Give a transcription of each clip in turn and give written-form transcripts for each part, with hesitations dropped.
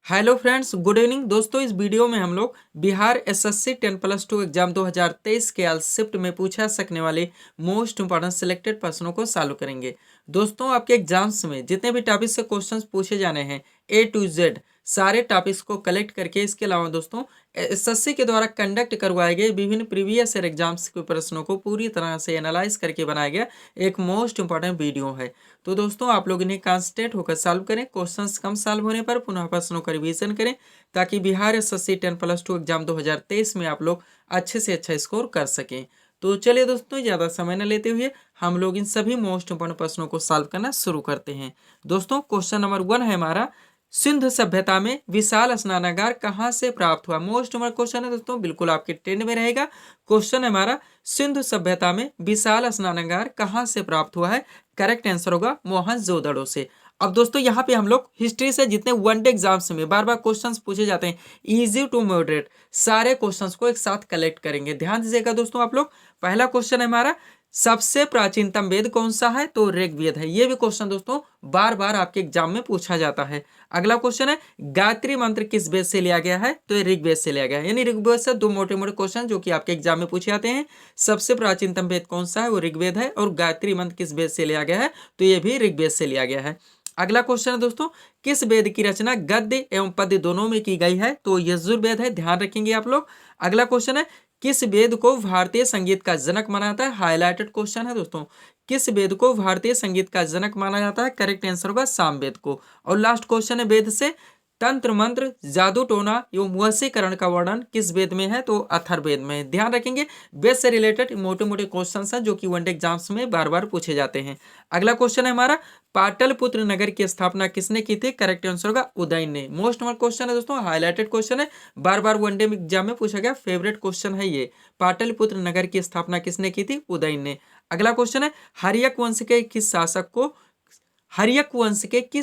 Hello friends, good evening दोस्तों। इस video में हम लोग बिहार एसएससी 10+2 एग्जाम 2023 के आल शिफ्ट में पूछा सकने वाले मोस्ट इंपॉर्टेंट सिलेक्टेड प्रश्नों को सॉल्व करेंगे। दोस्तों, आपके एग्जाम्स में जितने भी टॉपिक से क्वेश्चंस पूछे जाने हैं ए टू जेड सारे टॉपिक्स को कलेक्ट करके, इसके अलावा दोस्तों एसएससी के द्वारा कंडक्ट करवाए गए विभिन्न प्रीवियस ईयर एग्जाम्स के प्रश्नों को पूरी तरह से एनालाइज करके बनाया गया एक मोस्ट इंपॉर्टेंट वीडियो है। तो दोस्तों, आप लोग इन्हें कॉन्सेंट्रेट होकर सॉल्व करें। क्वेश्चंस कम सॉल्व होने पर पुनः प्रश्नों का रिवीजन करें ताकि बिहार एसएससी 10+2 एग्जाम 2023 में आप लोग अच्छे से अच्छा स्कोर कर सकें। तो चलिए दोस्तों, ज़्यादा समय न लेते हुए हम लोग इन सभी मोस्ट इंपॉर्टेंट प्रश्नों को सॉल्व करना शुरू करते हैं। दोस्तों, क्वेश्चन नंबर 1 है हमारा, सिंधु सभ्यता में विशाल स्नानागार कहाँ से प्राप्त हुआ। मोस्ट इंपॉर्टेंट क्वेश्चन है दोस्तों, बिल्कुल आपके ट्रेंड में रहेगा। क्वेश्चन है हमारा, सिंधु सभ्यता में विशाल स्नानागार कहाँ से प्राप्त हुआ है। करेक्ट आंसर होगा मोहनजोदड़ो से। अब दोस्तों, यहाँ पे हम लोग हिस्ट्री से जितने वनडे एग्जाम्स में बार बार क्वेश्चंस पूछे जाते हैं इजी टू मॉडरेट, सारे क्वेश्चंस को एक साथ कलेक्ट करेंगे। ध्यान दीजिएगा दोस्तों आप लोग। पहला क्वेश्चन है हमारा, सबसे प्राचीनतम वेद कौन सा है, तो ऋग्वेद है। ये भी क्वेश्चन दोस्तों बार बार आपके एग्जाम में पूछा जाता है। अगला क्वेश्चन है, गायत्री मंत्र किस वेद से लिया गया है, तो ये ऋग्वेद से लिया गया है। यानी ऋग्वेद से दो मोटे मोटे क्वेश्चन जो कि आपके एग्जाम में पूछे जाते हैं। सबसे प्राचीनतम वेद कौन सा है, वो ऋग्वेद है, और गायत्री मंत्र किस वेद से लिया गया है, तो ये भी ऋग्वेद से लिया गया है। अगला क्वेश्चन है दोस्तों, किस वेद की रचना गद्य एवं पद्य दोनों में की गई है, तो यजुर्वेद है। ध्यान रखेंगे आप लोग। अगला क्वेश्चन है, किस वेद को भारतीय संगीत का जनक माना जाता है। हाईलाइटेड क्वेश्चन है दोस्तों, किस वेद को भारतीय संगीत का जनक माना जाता है। करेक्ट आंसर होगा सामवेद को। और लास्ट क्वेश्चन है, वेद से तंत्र मंत्र जादू टोना एवं वशीकरण का वर्णन किस वेद में है, तो अथर्ववेद में है। ध्यान रखेंगे, वेद से रिलेटेड मोटे मोटे क्वेश्चन हैं जो कि वनडे एग्जाम्स में बार बार पूछे जाते हैं। अगला क्वेश्चन है हमारा, पाटलिपुत्र नगर की स्थापना किसने की थी। करेक्ट आंसर होगा उदयन ने। मोस्ट नंबर क्वेश्चन है दोस्तों, हाईलाइटेड क्वेश्चन है, बार बार वनडे एग्जाम में पूछा गया फेवरेट क्वेश्चन है ये। पाटलिपुत्र नगर की स्थापना किसने की थी, उदयन ने। अगला क्वेश्चन है, हर्यक वंश के किस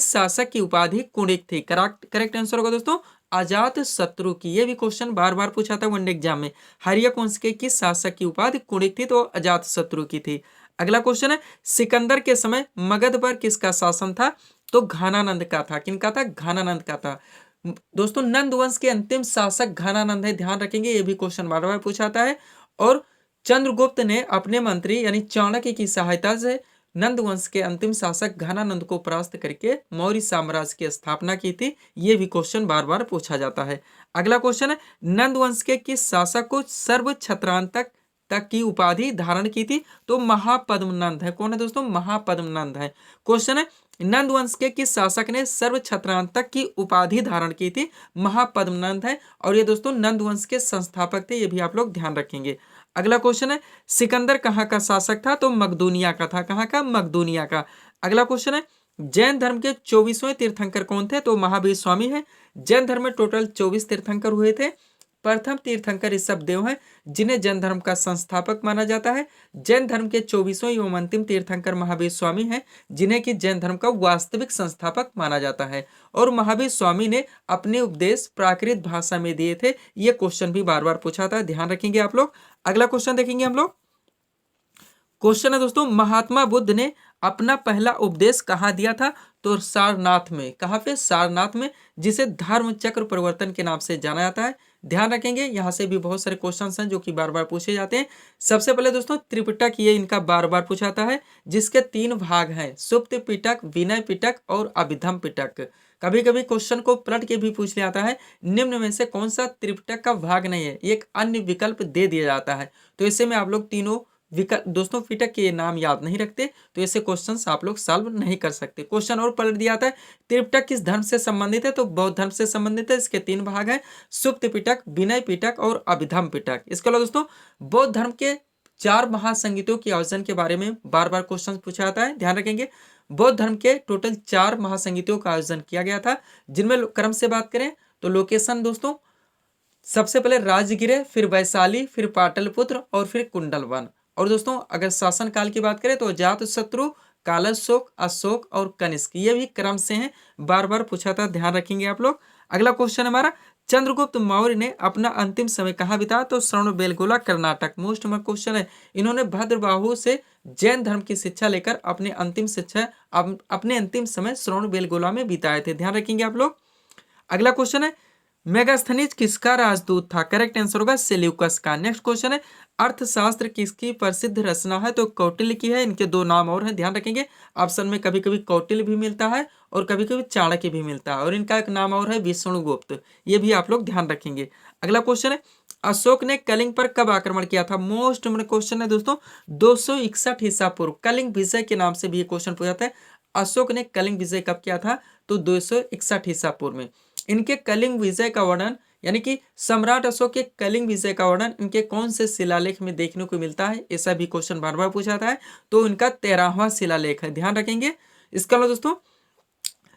शासक की उपाधि कुणिक थी। करेक्ट आंसर होगा दोस्तों अजात शत्रु की। ये भी क्वेश्चन बार बार पूछा था वनडे एग्जाम में। हर्यक वंश के किस शासक की उपाधि कुणिक थी, तो अजात शत्रु की थी। अगला क्वेश्चन है, सिकंदर के समय मगध पर किसका शासन था, तो घानानंद का था। किनका था, घानानंद का था। दोस्तों, नंद वंश के अंतिम शासक घानानंद है। ध्यान रखेंगे, ये भी क्वेश्चन बार बार पूछा जाता है। और चंद्रगुप्त ने अपने मंत्री यानी चाणक्य की सहायता से नंद वंश के अंतिम शासक घनानंद को परास्त करके मौर्य साम्राज्य की स्थापना की थी। ये भी क्वेश्चन बार बार पूछा जाता है। अगला क्वेश्चन है, नंद वंश के किस शासक को सर्व छत्रांतक तक की उपाधि धारण की थी, तो महापद्मनंद है। कौन है दोस्तों, महापद्मनंद है। क्वेश्चन है, नंद वंश के किस शासक ने सर्व छत्रांतक की उपाधि धारण की थी, महापद्मनंद है। और ये दोस्तों नंद वंश के संस्थापक थे, ये भी आप लोग ध्यान रखेंगे। अगला क्वेश्चन है, सिकंदर कहाँ का शासक था, तो मकदूनिया का था। कहाँ का, मकदूनिया का। अगला क्वेश्चन है, जैन धर्म के 24वें तीर्थंकर कौन थे, तो महावीर स्वामी है। जैन धर्म में टोटल 24 तीर्थंकर हुए थे। प्रथम तीर्थंकर ऋषभदेव हैं, जिन्हें जैन धर्म का संस्थापक माना जाता है। जैन धर्म के 24वें एवं अंतिम तीर्थंकर महावीर स्वामी हैं, जिन्हें कि जैन धर्म का वास्तविक संस्थापक माना जाता है। और महावीर स्वामी ने अपने उपदेश प्राकृत भाषा में दिए थे। ये क्वेश्चन भी बार बार पूछा था, ध्यान रखेंगे आप लोग। अगला क्वेश्चन देखेंगे हम लोग। क्वेश्चन है दोस्तों, महात्मा बुद्ध ने अपना पहला उपदेश कहाँ दिया था, तो सारनाथ में। कहाँ पे, सारनाथ में, जिसे धर्म चक्र परिवर्तन के नाम से जाना जाता है। ध्यान रखेंगे, यहाँ से भी बहुत सारे क्वेश्चंस हैं जो कि बार बार पूछे जाते हैं। सबसे पहले दोस्तों त्रिपिटक, ये इनका बार बार पूछा जाता है, जिसके 3 भाग हैं, सुप्त पिटक, विनय पिटक और अभिधम पिटक। कभी कभी क्वेश्चन को पलट के भी पूछ लिया जाता है, निम्न में से कौन सा त्रिपिटक का भाग नहीं है, एक अन्य विकल्प दे दिया जाता है। तो ऐसे में आप लोग तीनों विकल्प, दोस्तों पिटक के नाम याद नहीं रखते तो ऐसे क्वेश्चंस आप लोग सॉल्व नहीं कर सकते। क्वेश्चन और पलट दिया था, त्रिपिटक किस धर्म से संबंधित है, तो बौद्ध धर्म से संबंधित है। इसके 3 भाग हैं, सुप्त पिटक, विनय पिटक और अभिधम पिटक। इसके अलावा दोस्तों बौद्ध धर्म के 4 महासंगीतों के आयोजन के बारे में बार बार क्वेश्चन पूछा जाता है। ध्यान रखेंगे, बौद्ध धर्म के टोटल 4 महासंगीतों का आयोजन किया गया था, जिनमें क्रम से बात करें तो लोकेशन दोस्तों सबसे पहले राजगिरे, फिर वैशाली, फिर पाटलिपुत्र और फिर कुंडलवन। और दोस्तों अगर शासन काल की बात करें तो अजातशत्रु, कालाशोक, अशोक और कनिष्क, ये भी क्रम से हैं, बार बार पूछा था, ध्यान रखेंगे आप लोग। अगला क्वेश्चन हमारा, चंद्रगुप्त मौर्य ने अपना अंतिम समय कहाँ बिताया, तो Shravanabelagola Karnataka. Most number question है, इन्होंने भद्रबाहु से जैन धर्म की शिक्षा लेकर अपने अंतिम समय श्रवणबेलगोला में बिताए थे। ध्यान रखेंगे आप लोग। अगला क्वेश्चन है मेगास्थनीज किसका राजदूत था? करेक्ट आंसर होगा सेल्यूकस का। नेक्स्ट क्वेश्चन है अर्थशास्त्र किसकी प्रसिद्ध रचना है? तो कौटिल्य की है। इनके दो नाम और हैं, ध्यान रखेंगे। ऑप्शन में कभी कभी कौटिल्य भी मिलता है और कभी कभी चाणक्य भी मिलता है, और इनका एक नाम और है विष्णुगुप्त। ये भी आप लोग ध्यान रखेंगे। अगला क्वेश्चन है अशोक ने कलिंग पर कब आक्रमण किया था? मोस्ट इम्पोर्टेंट क्वेश्चन है दोस्तों। 261 ईसा पूर्व कलिंग विजय के नाम से भी ये क्वेश्चन पूछा जाता है। अशोक ने कलिंग विजय कब किया था? तो 261 ईसा पूर्व में। इनके कलिंग विजय का वर्णन, यानी कि सम्राट अशोक के कलिंग विजय का वर्णन इनके कौन से शिलालेख में देखने को मिलता है? ऐसा भी क्वेश्चन बार बार पूछा जाता है। तो इनका 13वां शिलालेख है, ध्यान रखेंगे। इसका लो दोस्तों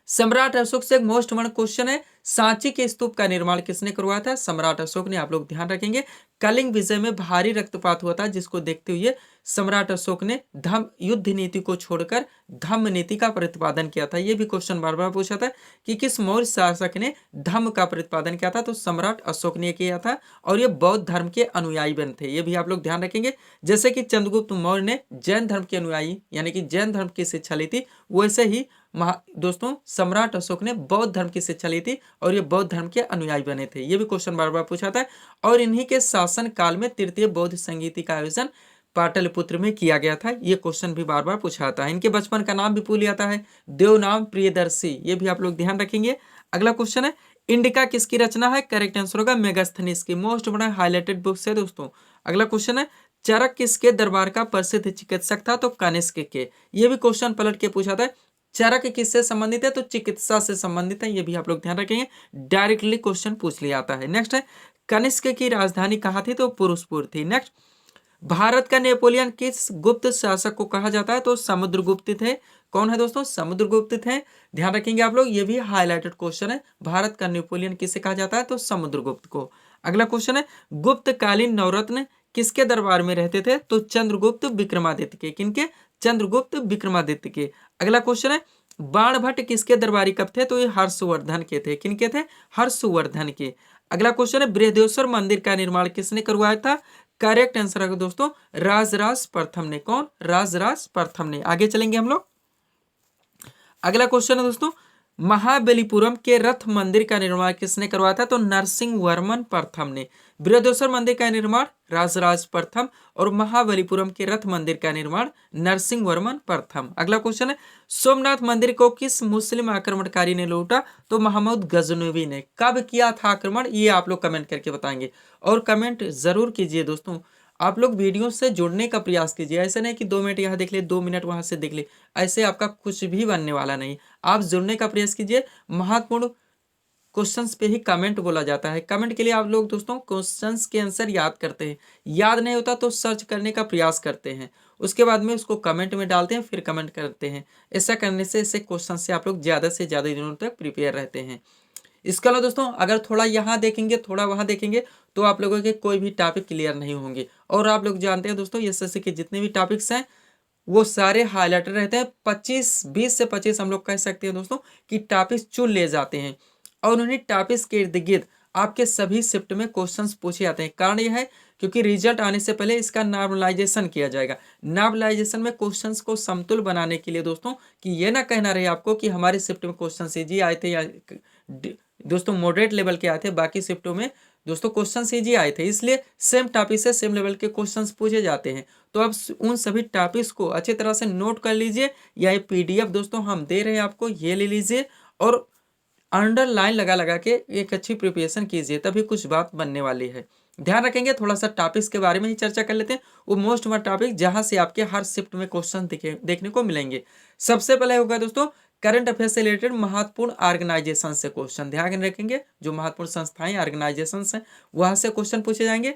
सम्राट अशोक से एक मोस्ट इम्पोर्टेंट क्वेश्चन है सांची के स्तूप का निर्माण किसने करवाया था? सम्राट अशोक ने। आप लोग ध्यान रखेंगे। कलिंग विजय में भारी रक्तपात हुआ था, जिसको देखते हुए सम्राट अशोक ने धम्म युद्ध नीति को छोड़कर धम्म नीति का प्रतिपादन किया था। यह भी क्वेश्चन बार बार पूछा था कि किस मौर्य शासक ने धम्म का प्रतिपादन किया था? तो सम्राट अशोक ने किया था, और ये बौद्ध धर्म के अनुयायी बन थे। ये भी आप लोग ध्यान रखेंगे। जैसे कि चंद्रगुप्त मौर्य ने जैन धर्म के अनुयायी यानी कि जैन धर्म की शिक्षा ली थी, वैसे ही दोस्तों सम्राट अशोक ने बौद्ध धर्म की शिक्षा ली थी, और ये बौद्ध धर्म के अनुयायी बने थे। ये भी क्वेश्चन बार बार पूछा था। और इन्हीं के शासन काल में तृतीय बौद्ध संगीति का आयोजन पाटलिपुत्र में किया गया था। ये क्वेश्चन भी बार बार पूछा जाता है। इनके बचपन का नाम भी पूछ लिया जाता है, देवनाम प्रियदर्शी। ये भी आप लोग ध्यान रखेंगे। अगला क्वेश्चन है इंडिका किसकी रचना है? करेक्ट आंसर होगा मेगास्थनीज की। मोस्ट बड़ा हाईलाइटेड बुक्स है दोस्तों। अगला क्वेश्चन है चरक किसके दरबार का प्रसिद्ध चिकित्सक था? तो कनिष्क के। ये भी क्वेश्चन पलट के पूछा था। चरक किससे संबंधित है? तो चिकित्सा से संबंधित है। ये भी आप लोग ध्यान रखेंगे, डायरेक्टली क्वेश्चन पूछ लिया जाता है। नेक्स्ट है कनिष्क की राजधानी कहाँ थी? तो पुरुषपुर थी। नेक्स्ट भारत का नेपोलियन किस गुप्त शासक को कहा जाता है? तो समुद्रगुप्त थे। कौन है दोस्तों? समुद्रगुप्त थे। ध्यान रखेंगे आप लोग, ये भी हाईलाइटेड क्वेश्चन है। भारत का नेपोलियन किसे कहा जाता है? तो समुद्रगुप्त को। अगला क्वेश्चन है गुप्तकालीन नवरत्न किसके दरबार में रहते थे? तो चंद्रगुप्त विक्रमादित्य के। किनके? चंद्रगुप्त विक्रमादित्य के। अगला क्वेश्चन है बाणभट्ट किसके दरबारी कब थे? तो ये हर्षवर्धन के थे। किनके थे? हर्षवर्धन के। अगला क्वेश्चन है बृहदेश्वर मंदिर का निर्माण किसने करवाया था? करेक्ट आंसर है दोस्तों राजराज प्रथम ने। कौन? राजराज प्रथम ने। आगे चलेंगे हम लोग। अगला क्वेश्चन है दोस्तों महाबलीपुरम के रथ मंदिर का निर्माण किसने करवाया था? तो नरसिंह वर्मन प्रथम ने। बृहदेश्वर मंदिर का निर्माण राजराज प्रथम, और महाबलीपुरम के रथ मंदिर का निर्माण नरसिंह वर्मन प्रथम। अगला क्वेश्चन है सोमनाथ मंदिर को किस मुस्लिम आक्रमणकारी ने लूटा? तो महमूद गजनवी ने। कब किया था आक्रमण? ये आप लोग कमेंट करके बताएंगे, और कमेंट जरूर कीजिए दोस्तों। आप लोग वीडियो से जुड़ने का प्रयास कीजिए। ऐसा नहीं कि 2 मिनट यहाँ देख ले, 2 मिनट वहां से देख ले, ऐसे आपका कुछ भी बनने वाला नहीं। आप जुड़ने का प्रयास कीजिए। महत्वपूर्ण क्वेश्चंस पे ही कमेंट बोला जाता है। कमेंट के लिए आप लोग दोस्तों क्वेश्चंस के आंसर याद करते हैं, याद नहीं होता तो सर्च करने का प्रयास करते हैं, उसके बाद में उसको कमेंट में डालते हैं, फिर कमेंट करते हैं। ऐसा करने से ऐसे क्वेश्चन से आप लोग ज़्यादा से ज़्यादा दिनों तक प्रिपेयर रहते हैं। इसके अलावा दोस्तों अगर थोड़ा यहाँ देखेंगे थोड़ा वहाँ देखेंगे तो आप लोगों के कोई भी टॉपिक क्लियर नहीं होंगे। और आप लोग जानते हैं दोस्तों एसएससी के जितने भी टॉपिक्स हैं वो सारे हाईलाइटेड रहते हैं। 20 से 25 हम लोग कह सकते हैं दोस्तों कि टॉपिक्स चुन ले जाते हैं, और उन्हीं टॉपिक्स के इर्द गिर्द आपके सभी शिफ्ट में क्वेश्चंस पूछे जाते हैं। कारण यह है क्योंकि रिजल्ट आने से पहले इसका नॉर्मलाइजेशन किया जाएगा। नॉर्मलाइजेशन में क्वेश्चंस को समतुल बनाने के लिए दोस्तों कि ये ना कहना रहे आपको कि हमारे शिफ्ट में क्वेश्चन इजी आए थे या दोस्तों मॉडरेट लेवल के आए थे, बाकी शिफ्टों में दोस्तों क्वेश्चन इजी आए थे, इसलिए सेम टॉपिक से सेम लेवल के क्वेश्चंस पूछे जाते हैं। तो अब उन सभी टॉपिक्स को अच्छी तरह से नोट कर लीजिए, या ये पीडीएफ दोस्तों हम दे रहे हैं आपको, ये ले लीजिए और अंडरलाइन लगा लगा के एक अच्छी प्रिपरेशन कीजिए, तभी कुछ बात बनने वाली है। ध्यान रखेंगे। थोड़ा सा टॉपिक्स के बारे में ही चर्चा कर लेते हैं, वो मोस्ट इम्पोर्टेंट टॉपिक जहां से आपके हर शिफ्ट में क्वेश्चन देखने को मिलेंगे। सबसे पहले होगा दोस्तों करंट अफेयर से रिलेटेड महत्वपूर्ण ऑर्गेनाइजेशन से क्वेश्चन। ध्यान रखेंगे जो महत्वपूर्ण संस्थाएं ऑर्गेनाइजेशन हैं वहां से क्वेश्चन पूछे जाएंगे।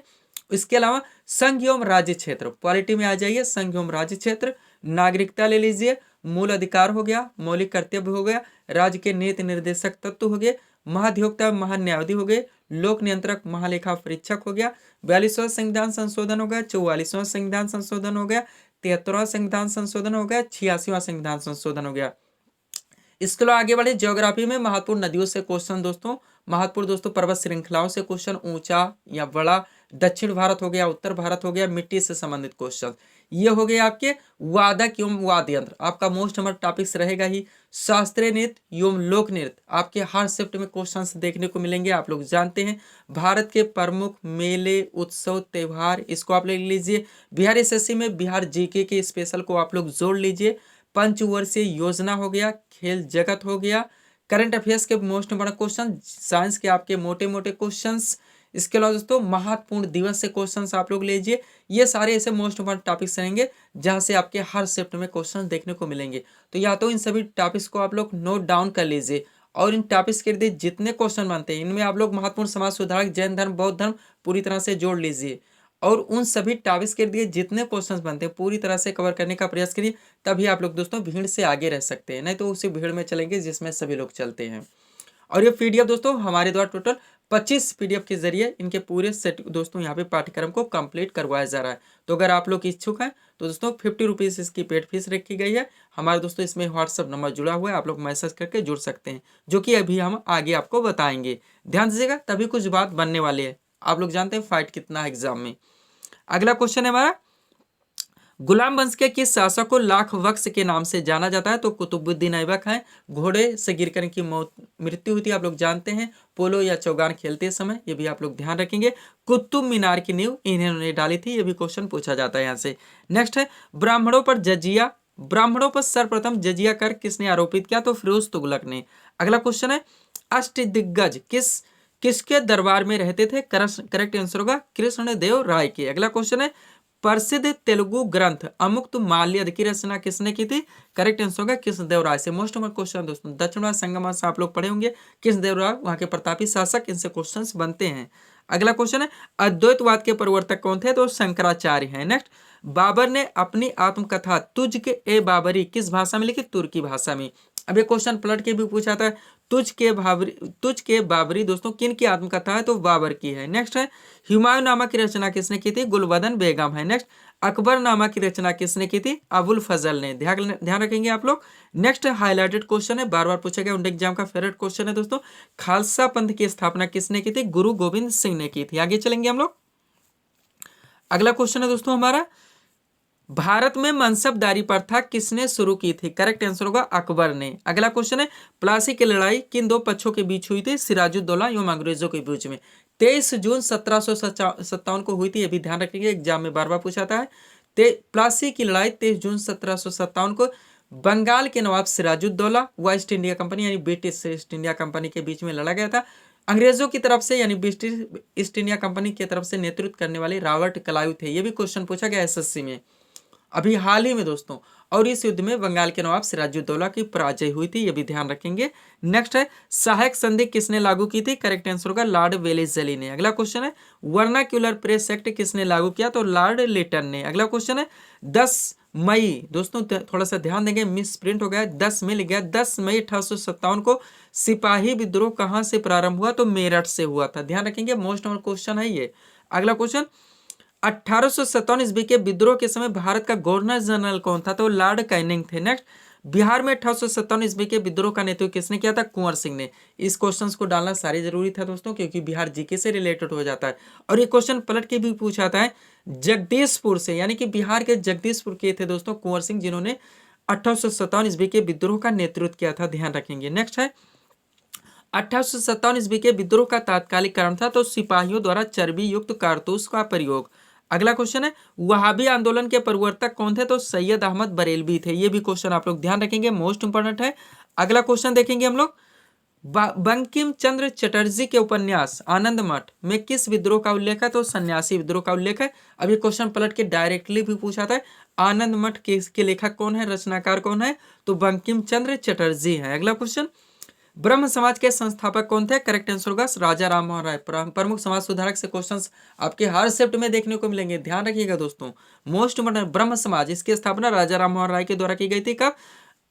इसके अलावा संघ एवं राज्य क्षेत्र, पॉलिटी में आ जाइए, संघ एवं राज्य क्षेत्र। नागरिकता ले लीजिए, मूल अधिकार हो गया, मौलिक कर्तव्य हो गया, राज्य के नीति निर्देशक तत्व हो गए, महाधिवक्ता महान्यायाधीश हो गए, लोक नियंत्रक महालेखा परीक्षक हो गया, 42वां संविधान संशोधन हो गया, 44वां संविधान संशोधन हो गया, 73वां संविधान संशोधन हो गया, 86वां संविधान संशोधन हो गया। इसके अलावा आगे बढ़े ज्योग्राफी में महत्वपूर्ण नदियों से क्वेश्चन दोस्तों, महत्वपूर्ण दोस्तों पर्वत श्रृंखलाओं से क्वेश्चन, ऊंचा या बड़ा दक्षिण भारत हो गया, उत्तर भारत हो गया, मिट्टी से संबंधित क्वेश्चन। ये हो गए आपके वादक एवं वाद्य यंत्र, आपका मोस्ट नंबर टॉपिक्स रहेगा ही। शास्त्रीय नृत्य एवं लोक नृत्य आपके हर शिफ्ट में क्वेश्चंस देखने को मिलेंगे, आप लोग जानते हैं। भारत के प्रमुख मेले, उत्सव, त्योहार, इसको आप ले लीजिए। बिहार एसएससी में बिहार जीके के स्पेशल को आप लोग जोड़ लीजिए। पंचवर्षीय योजना हो गया, खेल जगत हो गया, करंट अफेयर्स के मोस्ट इंपोर्टेंट क्वेश्चन, साइंस के आपके मोटे मोटे क्वेश्चंस, इसके अलावा दोस्तों महत्वपूर्ण दिवस से क्वेश्चंस आप लोग लीजिए। ये सारे ऐसे मोस्ट इंपोर्टेंट टॉपिक्स रहेंगे जहां से आपके हर शिफ्ट में क्वेश्चन देखने को मिलेंगे। तो या तो इन सभी टॉपिक्स को आप लोग नोट डाउन कर लीजिए और इन टॉपिक्स के लिए जितने क्वेश्चन बनते हैं इनमें आप लोग महत्वपूर्ण समाज सुधारक, जैन धर्म, बौद्ध धर्म पूरी तरह से जोड़ लीजिए और उन सभी टॉपिक्स के लिए जितने क्वेश्चंस बनते हैं पूरी तरह से कवर करने का प्रयास करिए। तभी आप लोग दोस्तों भीड़ से आगे रह सकते हैं, नहीं तो उसी भीड़ में चलेंगे जिसमें सभी लोग चलते हैं। और ये पीडीएफ दोस्तों हमारे द्वारा टोटल 25 पीडीएफ के जरिए इनके पूरे सेट दोस्तों यहाँ पे पाठ्यक्रम को कंप्लीट करवाया जा रहा है। तो अगर आप लोग इच्छुक हैं तो दोस्तों 50 रुपीज़ इसकी पेड फीस रखी गई है। हमारे दोस्तों इसमें व्हाट्सअप नंबर जुड़ा हुआ है, आप लोग मैसेज करके जुड़ सकते हैं, जो कि अभी हम आगे आपको बताएंगे। ध्यान दीजिएगा, तभी कुछ बात बनने वाली है। आप लोग जानते हैं फाइट कितना है एग्जाम में। अगला क्वेश्चन है हमारा, गुलाम वंश के किस शासक को लाख वक्स के नाम से जाना जाता है? तो कुतुबुद्दीन ऐबक है। घोड़े से गिरकर इनकी मृत्यु हुई थी, आप लोग जानते हैं, पोलो या चौगान खेलते समय, ये भी आप लोग ध्यान रखेंगे। कुतुब मीनार की नींव इन्होंने डाली थी, ये भी क्वेश्चन पूछा जाता है यहाँ से। नेक्स्ट है, ब्राह्मणों पर सर्वप्रथम जजिया कर किसने आरोपित किया? तो फिरोज तुगलक ने। अगला क्वेश्चन है, अष्टदिग्गज किसके दरबार में रहते थे? करेक्ट आंसर होगा कृष्णदेव राय के। अगला क्वेश्चन है, प्रसिद्ध तेलुगु ग्रंथ अमुक्तमाल्यद की रचना किसने की थी? करेक्ट आंसर होगा कृष्णदेव राय से। मोस्ट नंबर क्वेश्चन दोस्तों दक्षिण संगम से आप लोग पढ़े होंगे, कृष्णदेव राय वहां के प्रतापी शासक, इनसे क्वेश्चंस बनते हैं। अगला क्वेश्चन है, अद्वैतवाद के प्रवर्तक कौन थे? तो शंकराचार्य हैं। नेक्स्ट, बाबर ने अपनी आत्मकथा तुझ के ए बाबरी किस भाषा में लिखी? तुर्की भाषा में। अब ये क्वेश्चन पलट के भी पूछा था, तुझ के बाबरी दोस्तों किन की आत्मकथा है? तो बाबर की है। नेक्स्ट है, हुमायूं नामा की रचना किसने की थी? गुलबदन बेगम है। नेक्स्ट, अकबर नामा की रचना किसने की थी? अबुल फजल ने। ध्यान रखेंगे आप लोग। नेक्स्ट हाईलाइटेड क्वेश्चन है, बार बार पूछा गया, एग्जाम का फेवरेट क्वेश्चन है दोस्तों, खालसा पंथ की स्थापना किसने की थी? गुरु गोविंद सिंह ने की थी। आगे चलेंगे हम लोग। अगला क्वेश्चन है दोस्तों हमारा, भारत में मनसबदारी प्रथा किसने शुरू की थी? करेक्ट आंसर होगा अकबर ने। अगला क्वेश्चन है, प्लासी की लड़ाई किन दो पक्षों के बीच हुई थी? सिराजुद्दौला एवं अंग्रेजों के बीच में 23 जून 1757 को हुई थी, ये भी ध्यान रखेंगे, एग्जाम में बार बार पूछा था। प्लासी की लड़ाई 23 जून 1757 को बंगाल के नवाब सिराजुद्दौला वेस्ट इंडिया कंपनी यानी ब्रिटिश ईस्ट इंडिया कंपनी के बीच में लड़ा गया था। अंग्रेजों की तरफ से यानी ब्रिटिश ईस्ट इंडिया कंपनी की तरफ से नेतृत्व करने वाले रॉबर्ट क्लाइव थे, ये भी क्वेश्चन पूछा गया एसएससी में अभी हाल ही में दोस्तों। और इस युद्ध में बंगाल के नवाब सिराजुद्दौला की पराजय हुई थी, ये भी ध्यान रखेंगे। नेक्स्ट है, सहायक संधि किसने लागू की थी? करेक्ट आंसर होगा लॉर्ड वेलेस्ली ने। अगला क्वेश्चन है, वर्नाक्यूलर प्रेस एक्ट किसने लागू किया? तो लॉर्ड लिटन ने। अगला क्वेश्चन है, 10 मई दोस्तों थोड़ा सा ध्यान देंगे, मिस प्रिंट हो गया, 10 में लिख गया, 10 मई 1857 को सिपाही विद्रोह कहां से प्रारंभ हुआ? तो मेरठ से हुआ था। ध्यान रखेंगे, मोस्ट नंबर क्वेश्चन है ये। अगला क्वेश्चन, 1857 ईस्वी के विद्रोह के समय भारत का गवर्नर जनरल कौन था? तो लॉर्ड कैनिंग थे। नेक्स्ट, बिहार में 1857 ईस्वी के विद्रोह का नेतृत्व किसने किया था? कुंवर सिंह ने। इस क्वेश्चंस को डालना सारे जरूरी था दोस्तों, क्योंकि बिहार जीके से रिलेटेड हो जाता है। और ये क्वेश्चन पलट के भी पूछा था जगदीशपुर से, यानी कि बिहार के जगदीशपुर के थे दोस्तों कुंवर सिंह, जिन्होंने 1857 ईस्वी के विद्रोह का नेतृत्व किया था। ध्यान रखेंगे। नेक्स्ट है, 1857 ईस्वी के विद्रोह का तात्कालिक कारण था तो सिपाहियों द्वारा चर्बी युक्त कारतूस का प्रयोग। अगला क्वेश्चन है, वहाबी आंदोलन के प्रवर्तक कौन थे? तो सैयद अहमद बरेलवी थे। ये भी क्वेश्चन आप लोग ध्यान रखेंगे, मोस्ट इंपोर्टेंट है। अगला क्वेश्चन देखेंगे हम लोग, बंकिम चंद्र चटर्जी के उपन्यास आनंद मठ में किस विद्रोह का उल्लेख है? तो सन्यासी विद्रोह का उल्लेख है। अब ये क्वेश्चन पलट के डायरेक्टली भी पूछा था, आनंद मठ के लेखक कौन है, रचनाकार कौन है? तो बंकिम चंद्र चटर्जी है। अगला क्वेश्चन, ब्रह्म समाज के संस्थापक कौन थे? करेक्ट आंसर होगा राजा राम मोहन राय। प्रमुख समाज सुधारक से क्वेश्चंस आपके हर शिफ्ट में देखने को मिलेंगे, ध्यान रखिएगा दोस्तों। मोस्ट इंपोर्टेंट, ब्रह्म समाज, इसकी स्थापना राजा राम मोहन राय के द्वारा की गई थी। कब?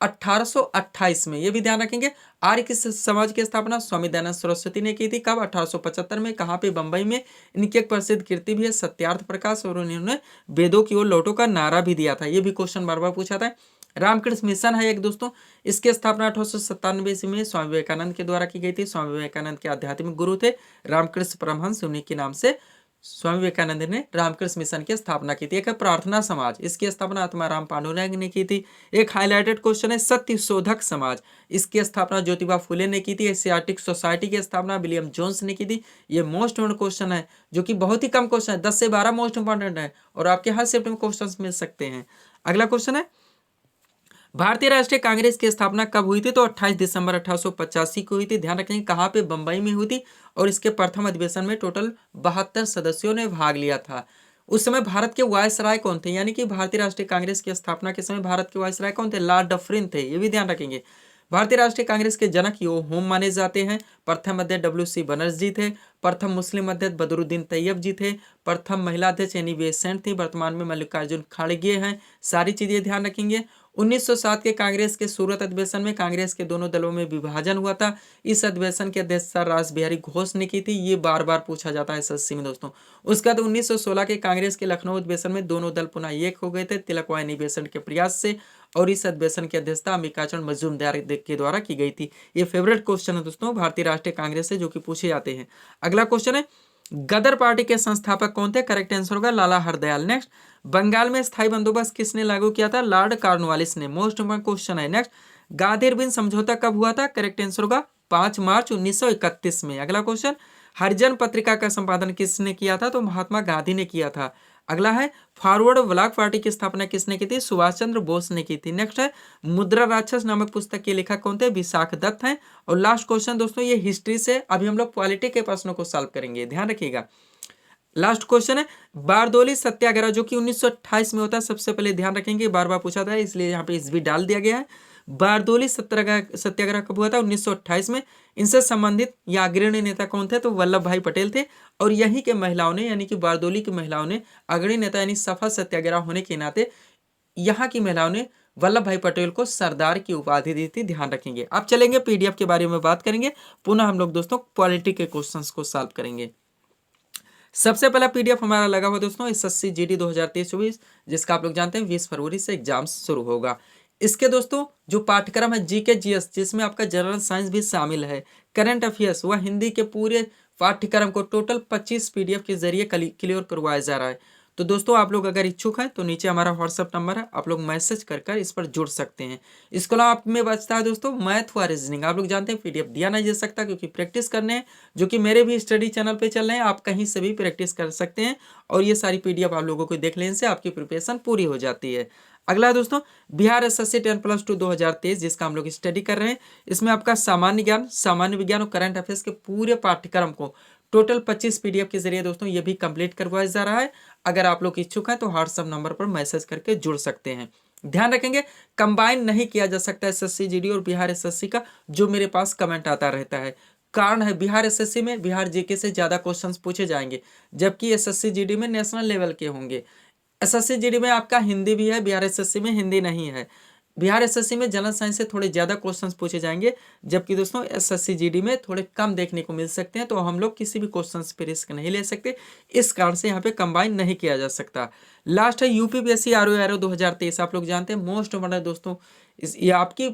1828 में, ये भी ध्यान रखेंगे। आर्य की समाज की स्थापना स्वामी दयानंद सरस्वती ने की थी। कब? 1875 में। कहाँ पे? बंबई में। इनकी एक प्रसिद्ध कृति भी है सत्यार्थ प्रकाश, और उन्होंने वेदों की ओर लौटो का नारा भी दिया था। ये भी क्वेश्चन बार बार पूछा था। रामकृष्ण मिशन है एक दोस्तों, इसकी स्थापना 1897 ईस्वी में स्वामी विवेकानंद के द्वारा की गई थी। स्वामी विवेकानंद के आध्यात्मिक गुरु थे रामकृष्ण परमहंस, उन्हीं के नाम से स्वामी विवेकानंद ने रामकृष्ण मिशन की स्थापना की थी। एक है प्रार्थना समाज, इसकी स्थापना आत्माराम पांडुरंग ने की थी। एक हाईलाइटेड क्वेश्चन है सत्य शोधक समाज, इसकी स्थापना ज्योतिबा फुले ने की थी। एशियाटिक सोसाइटी की स्थापना विलियम जोन्स ने की थी। ये मोस्ट इम्पोर्टेंट क्वेश्चन है, जो कि बहुत ही कम क्वेश्चन है, 10 से 12 मोस्ट इंपॉर्टेंट है और आपके हर शिफ्ट में क्वेश्चन मिल सकते हैं। अगला क्वेश्चन है भारतीय राष्ट्रीय कांग्रेस की स्थापना कब हुई थी? तो 28 दिसंबर 1885 को हुई थी। ध्यान रखेंगे कहाँ पे? बंबई में हुई थी और इसके प्रथम अधिवेशन में टोटल 72 सदस्यों ने भाग लिया था। उस समय भारत के वायसराय कौन थे? यानी कि भारतीय राष्ट्रीय कांग्रेस की स्थापना के समय भारत के वायसराय कौन थे? लॉर्ड डफरिन थे, ये भी ध्यान रखेंगे। भारतीय राष्ट्रीय कांग्रेस के जनक यो होम माने जाते हैं। प्रथम अध्यक्ष डब्ल्यू.सी. बनर्जी थे। प्रथम मुस्लिम अध्यक्ष बदरुद्दीन तैयब जी थे। प्रथम महिला अध्यक्ष एनी बेसेंट थी। वर्तमान में मल्लिकार्जुन खड़गे हैं। सारी चीजें ध्यान रखेंगे। 1907 के कांग्रेस के सूरत अधिवेशन में कांग्रेस के दोनों दलों में विभाजन हुआ था। इस अधिवेशन की अध्यक्षता रास बिहारी घोष ने की थी। ये बार बार पूछा जाता है एसएससी में दोस्तों। उसके बाद 1916 के कांग्रेस के लखनऊ अधिवेशन में दोनों दल पुनः एक हो गए थे तिलक वाहिनी बेसन के प्रयास से, और इस अधिवेशन की अध्यक्षता अंबिकाचरण मजूमदार के द्वारा की गई थी। ये फेवरेट क्वेश्चन है दोस्तों भारतीय राष्ट्रीय कांग्रेस से, जो कि पूछे जाते हैं। अगला क्वेश्चन है गदर पार्टी के संस्थापक कौन थे? करेक्ट आंसर होगा लाला हरदयाल। नेक्स्ट, बंगाल में स्थायी बंदोबस्त किसने लागू किया था? लॉर्ड कॉर्नवालिस ने। मोस्ट इंपोर्टेंट क्वेश्चन है। नेक्स्ट, गादेर-बिन समझौता कब हुआ था? करेक्ट आंसर होगा 5 मार्च 1931 में। अगला क्वेश्चन, हरिजन पत्रिका का संपादन किसने किया था? तो महात्मा गांधी ने किया था। अगला है फॉरवर्ड ब्लॉक पार्टी की स्थापना किसने की थी? सुभाष चंद्र बोस ने की थी। नेक्स्ट है मुद्रा राक्षस नामक पुस्तक के लेखक कौन थे? विशाख दत्त हैं। और लास्ट क्वेश्चन दोस्तों ये हिस्ट्री से, अभी हम लोग पॉलिटी के प्रश्नों को सॉल्व करेंगे, ध्यान रखिएगा। लास्ट क्वेश्चन है बारदोली सत्याग्रह, जो कि 1928 में होता है। सबसे पहले ध्यान रखेंगे, बार बार पूछा था इसलिए यहाँ पे इस भी डाल दिया गया है। बारदोली सत्याग्रह कब हुआ था? 1928 में। इनसे संबंधित या अग्रणी नेता कौन थे? तो वल्लभ भाई पटेल थे। और यहीं के महिलाओं ने, यानी कि बारदोली की महिलाओं ने अग्रणी नेता यानी सफल सत्याग्रह होने के नाते यहाँ की महिलाओं ने वल्लभ भाई पटेल को सरदार की उपाधि दी थी, ध्यान रखेंगे। अब चलेंगे पीडीएफ के बारे में बात करेंगे, पुनः हम लोग दोस्तों पॉलिटी के क्वेश्चंस को सॉल्व करेंगे। सबसे पहला पीडीएफ हमारा लगा हुआ दोस्तों एसएससी जीडी 2023-24, जिसका आप लोग जानते हैं 20 फरवरी से एग्जाम शुरू होगा। इसके दोस्तों जो पाठ्यक्रम है जीके जीएस, जिसमें आपका जनरल साइंस भी शामिल है, करंट अफेयर्स व हिंदी के पूरे पाठ्यक्रम को टोटल 25 पीडीएफ के जरिए क्लियर करवाया जा रहा है। तो दोस्तों आप लोग अगर इच्छुक हैं तो नीचे हमारा व्हाट्सएप नंबर है, आप लोग मैसेज कर इस पर जुड़ सकते हैं। इसके अलावा आप में बचता है दोस्तों मैथ व रीजनिंग। आप लोग जानते हैं पीडीएफ दिया नहीं जा सकता क्योंकि प्रैक्टिस करने हैं, जो कि मेरे भी स्टडी चैनल पे चल रहे हैं। आप कहीं से भी प्रैक्टिस कर सकते हैं और ये सारी पीडीएफ आप लोगों को देख लेने से आपकी प्रिपरेशन पूरी हो जाती है। अगला दोस्तों बिहार एसएससी 10+2 2023, जिसका हम लोग स्टडी कर रहे हैं। इसमें आपका सामान्य ज्ञान, सामान्य विज्ञान और करंट अफेयर्स के पूरे पाठ्यक्रम को टोटल 25 पीडीएफ के जरिए दोस्तों ये भी कंप्लीट करवाया जा रहा है। अगर आप लोग इच्छुक हैं तो व्हाट्सएप नंबर पर मैसेज करके जुड़ सकते हैं। ध्यान रखेंगे कंबाइन नहीं किया जा सकता एसएससी जीडी और बिहार एसएससी का, जो मेरे पास कमेंट आता रहता है। कारण है बिहार एसएससी में बिहार जीके से ज्यादा क्वेश्चंस पूछे जाएंगे, जबकि एसएससी जीडी में नेशनल लेवल के होंगे। एसएससी जीडी में आपका हिंदी भी है, बिहार एसएससी में हिंदी नहीं है। बिहार एसएससी में जनरल साइंस से थोड़े ज्यादा क्वेश्चंस पूछे जाएंगे, जबकि दोस्तों एसएससी जीडी में थोड़े कम देखने को मिल सकते हैं। तो हम लोग किसी भी क्वेश्चंस पे रिस्क नहीं ले सकते, इस कारण से यहाँ पे कंबाइन नहीं किया जा सकता। लास्ट है यूपीपीएससी आरओ 2023, आप लोग जानते हैं मोस्ट इम्पोर्टेंट दोस्तों, ये आपकी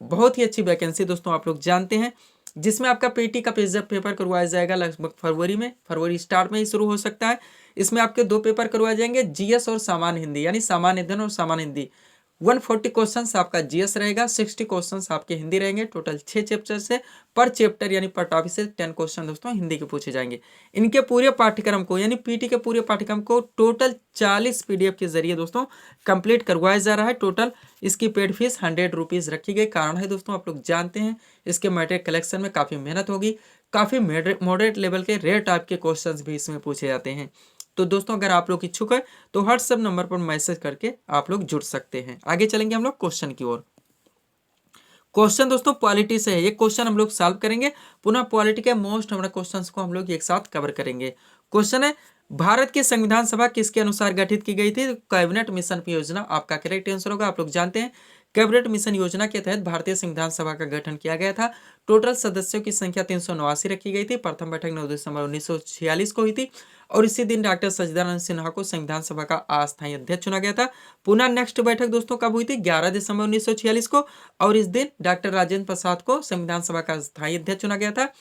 बहुत ही अच्छी वैकेंसी दोस्तों आप लोग जानते हैं, जिसमें आपका पीटी का पेपर करवाया जाएगा लगभग फरवरी में, फरवरी स्टार्ट में ही शुरू हो सकता है। इसमें आपके 2 पेपर करवाए जाएंगे, जीएस और सामान्य हिंदी, यानी सामान्य अध्ययन और सामान्य हिंदी। 140 क्वेश्चंस आपका जीएस रहेगा, 60 क्वेश्चंस आपके हिंदी रहेंगे। टोटल 6 चैप्टर से पर चैप्टर यानी पर टॉपिक से 10 क्वेश्चन दोस्तों हिंदी के पूछे जाएंगे। इनके पूरे पाठ्यक्रम को यानी पीटी के पूरे पाठ्यक्रम को टोटल 40 पीडीएफ के जरिए दोस्तों कंप्लीट करवाया जा रहा है। टोटल इसकी पेड फीस 100 रुपीज़ रखी गई। कारण है दोस्तों आप लोग जानते हैं इसके मटेरियल कलेक्शन में काफ़ी मेहनत होगी, काफ़ी मॉडरेट लेवल के रेयर टाइप के क्वेश्चन भी इसमें पूछे जाते हैं। तो दोस्तों अगर आप लोग इच्छुक है तो व्हाट्सएप नंबर पर मैसेज करके आप लोग जुड़ सकते हैं। आगे चलेंगे हम लोग क्वेश्चन की ओर। क्वेश्चन दोस्तों पॉलिटी से है, ये क्वेश्चन हम लोग सॉल्व करेंगे। पुनः पॉलिटी के मोस्ट हमारे क्वेश्चंस को हम लोग एक साथ कवर करेंगे। क्वेश्चन है भारत की संविधान सभा किसके अनुसार गठित की गई थी? कैबिनेट मिशन योजना आपका करेक्ट आंसर होगा। आप लोग जानते हैं कैबिनेट मिशन योजना के तहत भारतीय संविधान सभा का गठन किया गया था। टोटल सदस्यों की संख्या 389 रखी गई थी। प्रथम बैठक 9 दिसंबर 1946 को हुई थी और इसी दिन डॉक्टर सच्चिदानंद सिन्हा को संविधान सभा का अस्थायी अध्यक्ष चुना गया था। पुनः नेक्स्ट बैठक दोस्तों कब हुई थी? 11 दिसंबर 1946 को, और इस दिन डॉक्टर राजेंद्र प्रसाद को संविधान सभा का अस्थायी अध्यक्ष चुना गया था।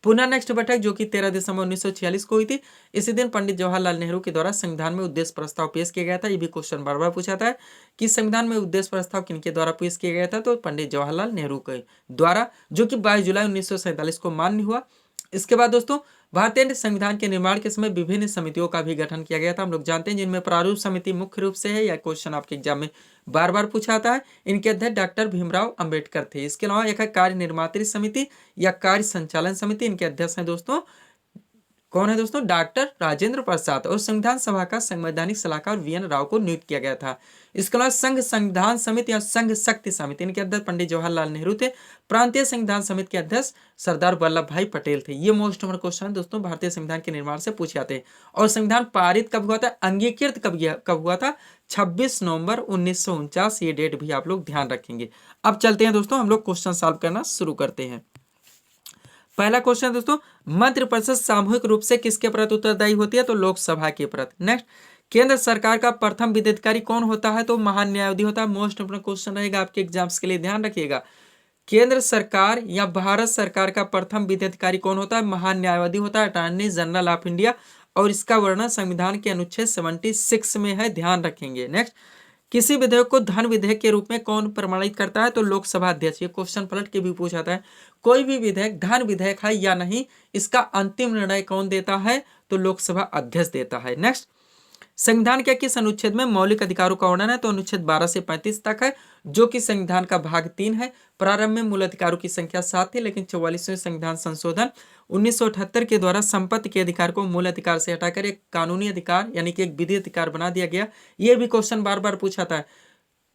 पुनः नेक्स्ट बैठक जो कि 13 दिसंबर 1946 को हुई थी। इसी दिन पंडित जवाहरलाल नेहरू के द्वारा संविधान में उद्देश्य प्रस्ताव पेश किया गया था। ये भी क्वेश्चन बार बार पूछा था कि संविधान में उद्देश्य प्रस्ताव किनके द्वारा पेश किया गया था, तो पंडित जवाहरलाल नेहरू के द्वारा, जो कि 22 जुलाई 1947 को मान्य हुआ। इसके बाद दोस्तों भारतीय संविधान के निर्माण के समय विभिन्न समितियों का भी गठन किया गया था। हम लोग जानते हैं जिनमें प्रारूप समिति मुख्य रूप से है, या क्वेश्चन आपके एग्जाम में बार बार पूछा आता है। इनके अध्यक्ष डॉक्टर भीमराव अंबेडकर थे। इसके अलावा एक है कार्य निर्मात्री समिति या कार्य संचालन समिति, इनके अध्यक्ष हैं दोस्तों, कौन है दोस्तों, डॉक्टर राजेंद्र प्रसाद। और संविधान सभा का संवैधानिक सलाहकार वीएन राव को नियुक्त किया गया था। इसके अलावा संघ संविधान समिति या संघ शक्ति समिति, इनके अध्यक्ष पंडित जवाहरलाल नेहरू थे। प्रांतीय संविधान समिति के अध्यक्ष सरदार वल्लभ भाई पटेल थे। ये मोस्ट नंबर क्वेश्चन है दोस्तों, भारतीय संविधान के निर्माण से पूछे जाते हैं। और संविधान पारित कब हुआ था, अंगीकृत कब हुआ था, 26 नवंबर 1949। ये डेट भी आप लोग ध्यान रखेंगे। अब चलते हैं दोस्तों, हम लोग क्वेश्चन सॉल्व करना शुरू करते हैं। पहला क्वेश्चन दोस्तों, मंत्रिपरिषद सामूहिक रूप से किसके प्रति उत्तरदायी होती है, तो लोकसभा के प्रति। नेक्स्ट, केंद्र सरकार का प्रथम विधेयकारी कौन होता है, तो महान न्यायाधीश होता है। मोस्ट इंपोर्टेंट क्वेश्चन रहेगा आपके एग्जाम्स के लिए, ध्यान रखिएगा। केंद्र सरकार या भारत सरकार का प्रथम विधेयकारी कौन होता है, महान न्यायाधीश होता है, अटॉर्नी जनरल ऑफ इंडिया। और इसका वर्णन संविधान के अनुच्छेद 76 में है, ध्यान रखेंगे। नेक्स्ट, किसी विधेयक को धन विधेयक के रूप में कौन प्रमाणित करता है, तो लोकसभा अध्यक्ष। ये क्वेश्चन पलट के भी पूछा जाता है, कोई भी विधेयक धन विधेयक है या नहीं, इसका अंतिम निर्णय कौन देता है, तो लोकसभा अध्यक्ष देता है। नेक्स्ट, संविधान के किस अनुच्छेद में मौलिक अधिकारों का वर्णन है, तो अनुच्छेद 12 से 35 तक है, जो कि संविधान का भाग 3 है। प्रारंभ में मूल अधिकारों की संख्या 7 थी, लेकिन 44वें संविधान संशोधन 1978 के द्वारा संपत्ति के अधिकार को मूल अधिकार से हटाकर एक कानूनी अधिकार यानी कि एक विधि अधिकार बना दिया गया। यह भी क्वेश्चन बार बार पूछा था।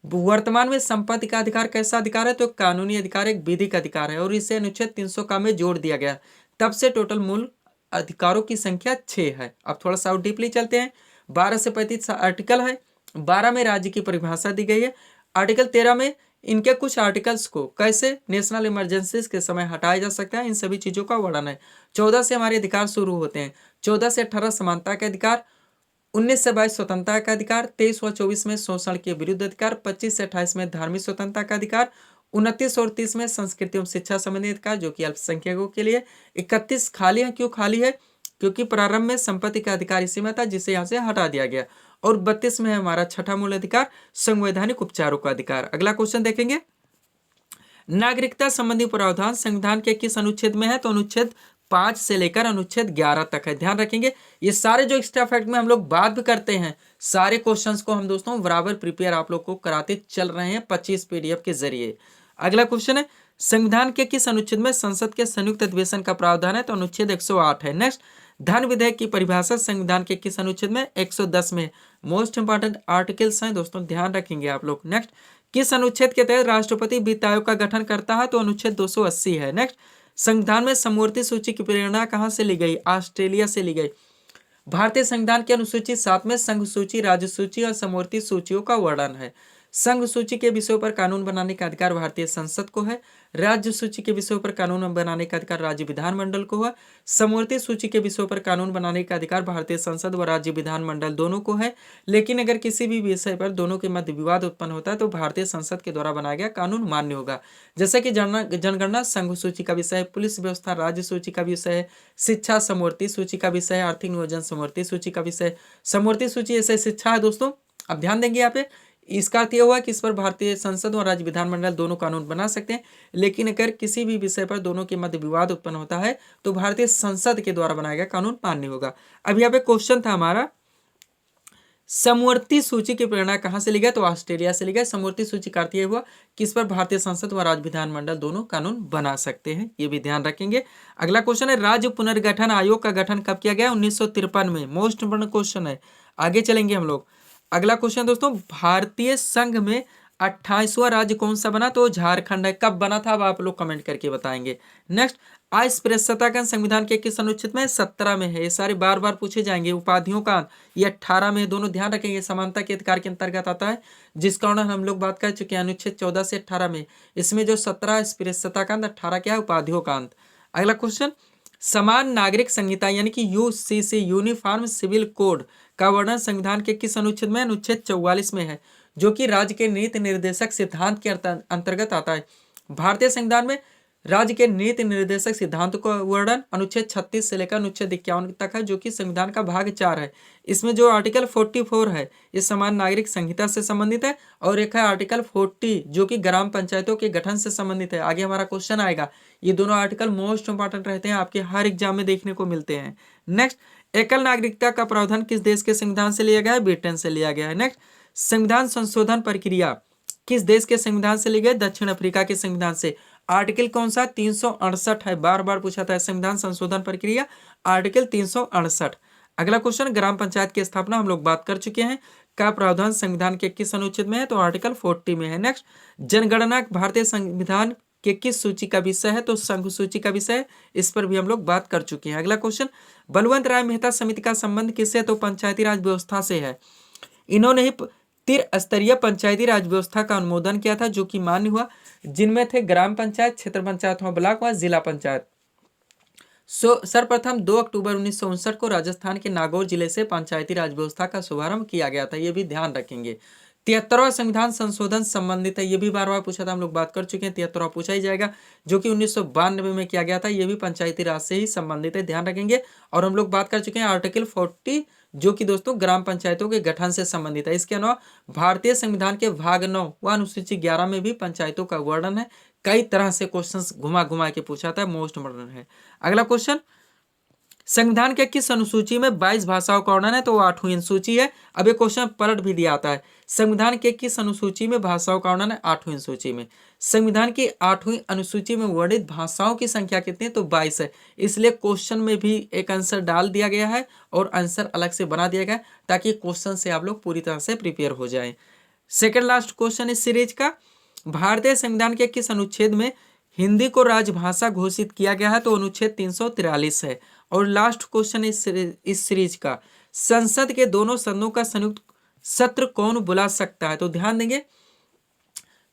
वर्तमान में संपत्ति का अधिकार कैसा अधिकार है, तो कानूनी अधिकार एक विधिक अधिकार है, और इसे अनुच्छेद 300 का में जोड़ दिया गया। तब से टोटल मूल अधिकारों की संख्या 6 है। अब थोड़ा सा डीपली चलते हैं। 12 से 35 आर्टिकल है। 12 में राज्य की परिभाषा दी गई है। आर्टिकल 13 में इनके कुछ आर्टिकल्स को कैसे नेशनल इमरजेंसीज के समय हटाया जा सकता है, इन सभी चीजों का वर्णन है। 14 से हमारे अधिकार शुरू होते हैं। 14 से 18 समानता के अधिकार, 19 से 22 स्वतंत्रता का अधिकार, 23 और 24 में शोषण के विरुद्ध अधिकार, 25 से 28 में धार्मिक स्वतंत्रता का अधिकार, 29 और 30 में संस्कृति एवं शिक्षा संबंधी अधिकार जो कि अल्पसंख्यकों के लिए। 31 खाली है, क्यों खाली है, क्योंकि प्रारंभ में संपत्ति का अधिकार इसी में था, जिसे यहाँ से हटा दिया गया। और 32 में है हमारा छठा मूल अधिकार, संवैधानिक उपचारों का अधिकार। अगला क्वेश्चन देखेंगे, नागरिकता संबंधी प्रावधान संविधान के किस अनुच्छेद में है, तो अनुच्छेद 5 से लेकर अनुच्छेद 11 तक है। ध्यान रखेंगे, ये सारे जो एक्स्ट्रा फैक्ट में हम लोग बात भी करते हैं, सारे क्वेश्चंस को हम दोस्तों बराबर प्रिपेयर आप लोग को कराते चल रहे हैं 25 PDF के जरिए। अगला क्वेश्चन है, संविधान के किस अनुच्छेद में संसद के संयुक्त अधिवेशन का प्रावधान है, तो अनुच्छेद 108 है। नेक्स्ट, धन विधेयक की परिभाषा संविधान के किस अनुच्छेद में, 110 में। मोस्ट इंपॉर्टेंट आर्टिकल्स हैं दोस्तों, ध्यान रखेंगे आप लोग। नेक्स्ट, किस अनुच्छेद के तहत राष्ट्रपति वित्त आयोग का गठन करता है, तो अनुच्छेद 280 है। नेक्स्ट, संविधान में समवर्ती सूची की प्रेरणा कहां से ली गई, ऑस्ट्रेलिया से ली गई। भारतीय संविधान की अनुसूची 7 में संघ सूची, राज्य सूची और समवर्ती सूचियों का वर्णन है। संघ सूची के विषयों पर कानून बनाने का अधिकार भारतीय संसद को है। राज्य सूची के विषयों पर कानून बनाने का अधिकार राज्य विधानमंडल को है। समवर्ती सूची के विषयों पर कानून बनाने का अधिकार भारतीय संसद व राज्य विधानमंडल दोनों को है। लेकिन अगर किसी भी विषय पर दोनों के मध्य विवाद उत्पन्न होता है तो भारतीय संसद के द्वारा बनाया गया कानून मान्य होगा। जैसे कि जनगणना संघ सूची का विषय है, पुलिस व्यवस्था राज्य सूची का विषय है, शिक्षा समवर्ती सूची का विषय है, आर्थिक नियोजन समवर्ती सूची का विषय। समवर्ती सूची ऐसे शिक्षा है दोस्तों, अब ध्यान देंगे यहाँ पे। इसका अर्थ यह हुआ कि इस पर भारतीय संसद और राज्य विधानमंडल दोनों कानून बना सकते हैं। लेकिन अगर किसी भी विषय पर दोनों के मध्य विवाद उत्पन्न होता है तो भारतीय संसद के द्वारा बनाया गया कानून मान्य होगा। अब यहाँ पे क्वेश्चन था हमारा, समवर्ती सूची की प्रेरणा कहां से ली गई, तो ऑस्ट्रेलिया से ली गई। समवर्ती सूची का अर्थ यह हुआ कि इस पर भारतीय संसद व राज्य विधानमंडल दोनों कानून बना सकते हैं, ये भी ध्यान रखेंगे। अगला क्वेश्चन है, राज्य पुनर्गठन आयोग का गठन कब किया गया, 1953 में। मोस्ट इंपोर्टेंट क्वेश्चन है, आगे चलेंगे हम लोग। अगला क्वेश्चन दोस्तों, भारतीय संघ में 28वां राज्य कौन सा बना, तो झारखंड है। कब बना था अब आप लोग कमेंट करके बताएंगे। नेक्स्ट, अस्पृश्यता संविधान के किस अनुच्छेद में, 17 में है। ये सारे बार बार पूछे जाएंगे। उपाधियों का ये 18 में, दोनों ध्यान रखेंगे, समानता के अधिकार के अंतर्गत आता है, जिसका वर्णन हम लोग बात कर चुके हैं अनुच्छेद 14 से 18 में। इसमें जो 17 अस्पृश्यता का अंत, 18 क्या है उपाधियों का अंत। अगला क्वेश्चन, समान नागरिक संहिता यानी कि यूसीसी यूनिफॉर्म सिविल कोड का वर्णन संविधान के किस अनुच्छेद में, अनुच्छेद 44 में है, जो कि राज्य के नीति निर्देशक सिद्धांत के अंतर्गत आता है। भारतीय संविधान में राज्य के नीति निर्देशक सिद्धांत का वर्णन अनुच्छेद 36 से लेकर अनुच्छेद 51 तक है, जो कि संविधान का भाग 4 है। इसमें जो आर्टिकल 44 है ये समान नागरिक संहिता से संबंधित है, और एक है आर्टिकल 40 जो कि ग्राम पंचायतों के गठन से संबंधित है। आगे हमारा क्वेश्चन आएगा, ये दोनों आर्टिकल मोस्ट इंपॉर्टेंट रहते हैं, आपके हर एग्जाम में देखने को मिलते हैं। नेक्स्ट, एकल नागरिकता का प्रावधान किस देश के संविधान से लिया गया है? ब्रिटेन से लिया गया है। नेक्स्ट, संविधान संशोधन प्रक्रिया किस देश के संविधान से ली गई? दक्षिण अफ्रीका के संविधान से। आर्टिकल कौन सा? 368 है, बार बार पूछा था। संविधान संशोधन प्रक्रिया आर्टिकल 368। अगला क्वेश्चन, ग्राम पंचायत की स्थापना हम लोग बात कर चुके हैं, का प्रावधान संविधान के किस अनुच्छेद में है? तो आर्टिकल 40 में है। नेक्स्ट, जनगणना भारतीय संविधान के किस सूची का विषय है? तो संघ सूची का विषय है, इस पर भी हम लोग बात कर चुके हैं। अगला क्वेश्चन, बलवंत राय मेहता समिति का संबंध किससे? तो पंचायती राज व्यवस्था से है। इन्होंने ही त्रिस्तरीय पंचायती राज व्यवस्था का अनुमोदन किया था, जो कि मान्य हुआ, जिनमें थे ग्राम पंचायत, क्षेत्र पंचायत व ब्लॉक व जिला पंचायत। सर्वप्रथम 2 अक्टूबर 1959 को राजस्थान के नागौर जिले से पंचायती राज व्यवस्था का शुभारंभ किया गया था, ये भी ध्यान रखेंगे। 73वां संविधान संशोधन संबंधित है, ये भी बार बार पूछा था, हम लोग बात कर चुके हैं। 73वां पूछा ही जाएगा, जो कि 1992 में किया गया था, ये भी पंचायती राज से ही संबंधित है, ध्यान रखेंगे। और हम लोग बात कर चुके हैं आर्टिकल 40, जो कि दोस्तों ग्राम पंचायतों के गठन से संबंधित है। इसके अलावा भारतीय संविधान के भाग 9 व अनुसूची 11 में भी पंचायतों का वर्णन है। कई तरह से क्वेश्चंस घुमा घुमा के पूछा था, मोस्ट इंपोर्टेंट है। अगला क्वेश्चन, संविधान के किस अनुसूची में 22 भाषाओं का वर्णन है? तो 8वीं अनुसूची है। अब ये क्वेश्चन पलट भी दिया आता है, संविधान के किस अनुसूची में भाषाओं का वर्णन है? 8वीं अनुसूची में। संविधान की 8वीं अनुसूची में वर्णित भाषाओं की संख्या कितनी है? तो 22 है। इसलिए क्वेश्चन में भी एक आंसर डाल दिया गया है और आंसर अलग से बना दिया गया है, ताकि क्वेश्चन से आप लोग पूरी तरह से प्रिपेयर हो जाए। सेकेंड लास्ट क्वेश्चन इस सीरीज का, भारतीय संविधान के किस अनुच्छेद में हिंदी को राजभाषा घोषित किया गया है? तो अनुच्छेद 343 है। और लास्ट क्वेश्चन इस सीरीज का, संसद के दोनों सदनों का संयुक्त सत्र कौन बुला सकता है? तो ध्यान देंगे,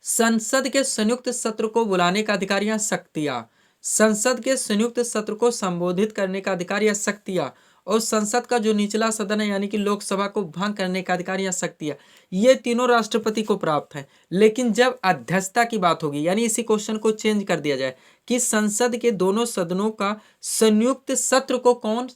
संसद के संयुक्त सत्र को बुलाने का अधिकार या शक्तियां, संसद के संयुक्त सत्र को संबोधित करने का अधिकार या शक्तियां, और संसद का जो निचला सदन है यानी कि लोकसभा को भंग करने का अधिकार या शक्तियां, ये तीनों राष्ट्रपति को प्राप्त है। लेकिन जब अध्यक्षता की बात होगी, यानी इसी क्वेश्चन को चेंज कर दिया जाए कि संसद के दोनों सदनों का संयुक्त सत्र को कौन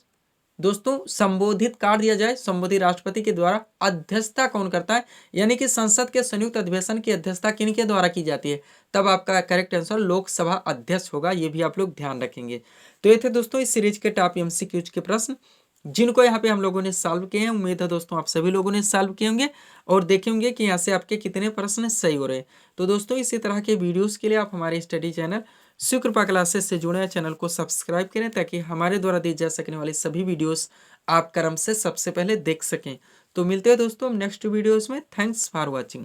दोस्तों संबोधित कर दिया जाए, संबोधित राष्ट्रपति के द्वारा, अध्यक्षता कौन करता है, यानी कि संसद के संयुक्त अधिवेशन की अध्यक्षता किनके द्वारा की जाती है? तब आपका करेक्ट आंसर लोकसभा अध्यक्ष होगा, ये भी आप लोग ध्यान रखेंगे। तो ये थे दोस्तों इस सीरीज के टॉप एमसीक्यूज के प्रश्न, जिनको यहाँ पे हम लोगों ने सॉल्व किए हैं। उम्मीद है दोस्तों आप सभी लोगों ने सॉल्व किए होंगे और देखे होंगे कि यहाँ से आपके कितने प्रश्न सही हो रहे हैं। तो दोस्तों इसी तरह के वीडियोस के लिए आप हमारे स्टडी चैनल शिवकृपा क्लासेस से जुड़े, चैनल को सब्सक्राइब करें, ताकि हमारे द्वारा दी जा सकने वाली सभी वीडियोस आप क्रम से सबसे पहले देख सकें। तो मिलते हैं दोस्तों नेक्स्ट वीडियोस में। Thanks for watching.